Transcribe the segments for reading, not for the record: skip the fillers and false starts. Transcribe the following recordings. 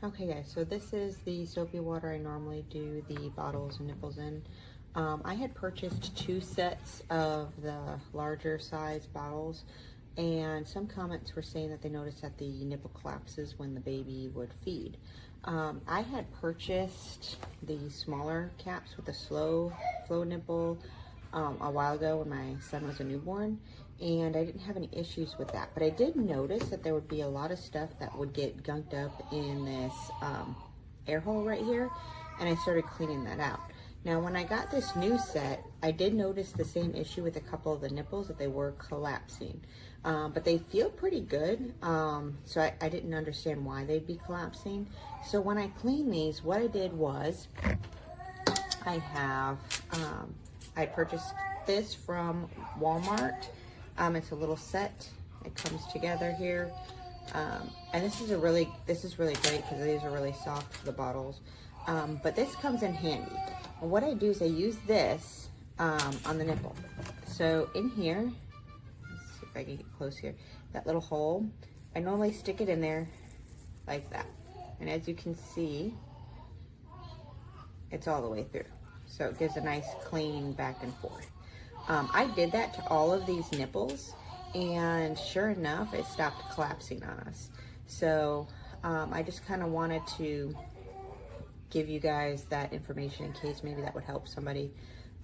Okay guys, so this is the soapy water I normally do the bottles and nipples in. I had purchased 2 sets of the larger size bottles, and some comments were saying that they noticed that the nipple collapses when the baby would feed. I had purchased the smaller caps with the slow flow nipple a while ago when my son was a newborn, and I didn't have any issues with that. But I did notice that there would be a lot of stuff that would get gunked up in this air hole right here, and I started cleaning that out. Now, when I got this new set, I did notice the same issue with a couple of the nipples, that they were collapsing. But they feel pretty good, so I didn't understand why they'd be collapsing. So when I cleaned these, what I did was I purchased this from Walmart. It's a little set. It comes together here, and this is really great because these are really soft, the bottles. But this comes in handy. And what I do is I use this on the nipple. So in here, let's see if I can get close here. That little hole, I normally stick it in there like that, and as you can see, it's all the way through. So it gives a nice clean back and forth. I did that to all of these nipples, and sure enough, it stopped collapsing on us. So I just kind of wanted to give you guys that information in case maybe that would help somebody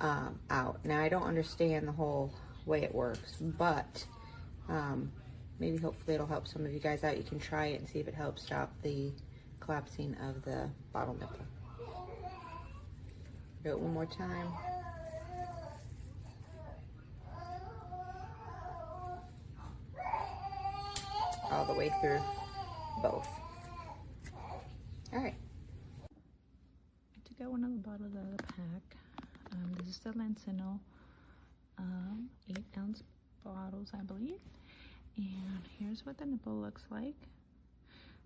out. Now, I don't understand the whole way it works, but maybe hopefully it'll help some of you guys out. You can try it and see if it helps stop the collapsing of the bottle nipple. Do it one more time. All the way through both. All right. I took out one of the bottles out of the pack. This is the Lansinoh 8-ounce bottles, I believe. And here's what the nipple looks like.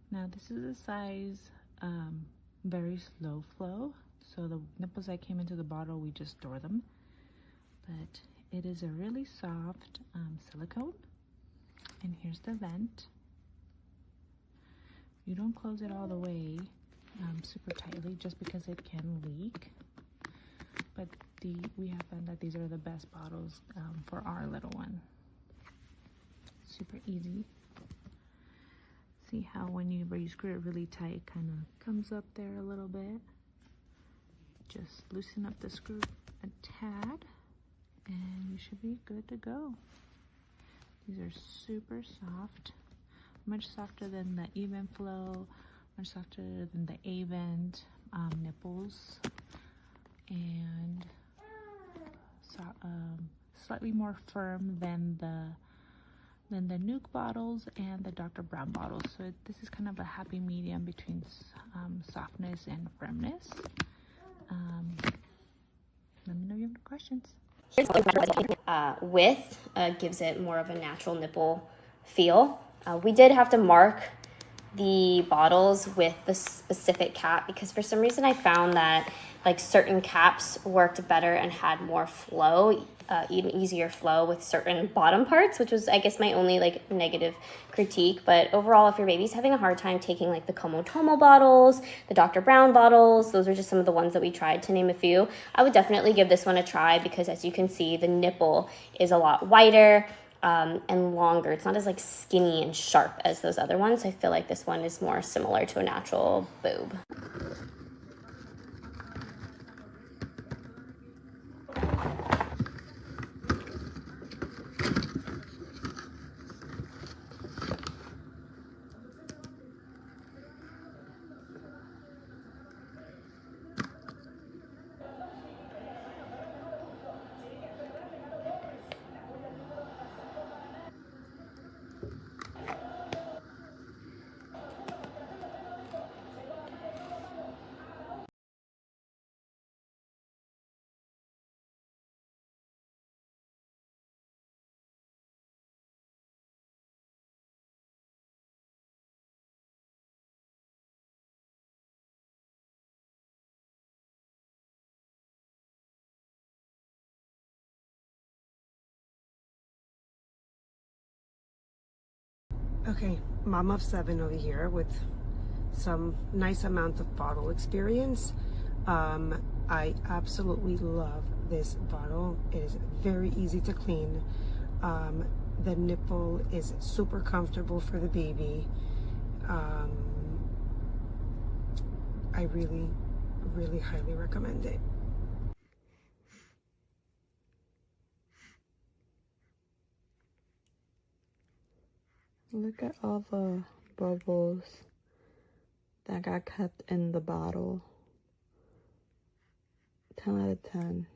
Now this is a size very slow flow. So the nipples that came into the bottle, we just store them. But it is a really soft silicone. And here's the vent. You don't close it all the way super tightly just because it can leak. But we have found that these are the best bottles for our little one. Super easy. See how when you screw it really tight, it kind of comes up there a little bit. Just loosen up the screw a tad, and you should be good to go. These are super soft, much softer than the even flow, much softer than the A-vent nipples, and so, slightly more firm than the Nuke bottles and the Dr. Brown bottles. So this is kind of a happy medium between softness and firmness. Let me know if you have any questions. Gives it more of a natural nipple feel. We did have to mark the bottles with the specific cap because for some reason I found that like certain caps worked better and had more flow, even easier flow with certain bottom parts, which was I guess my only like negative critique. But overall, if your baby's having a hard time taking like the Komotomo bottles, the Dr. Brown bottles, those are just some of the ones that we tried, to name a few, I would definitely give this one a try because as you can see, the nipple is a lot wider and longer. It's not as like skinny and sharp as those other ones. I feel like this one is more similar to a natural boob. Okay, mom of 7 over here with some nice amount of bottle experience. I absolutely love this bottle. It is very easy to clean. The nipple is super comfortable for the baby. I really, really highly recommend it. Look at all the bubbles that got kept in the bottle. 10 out of 10.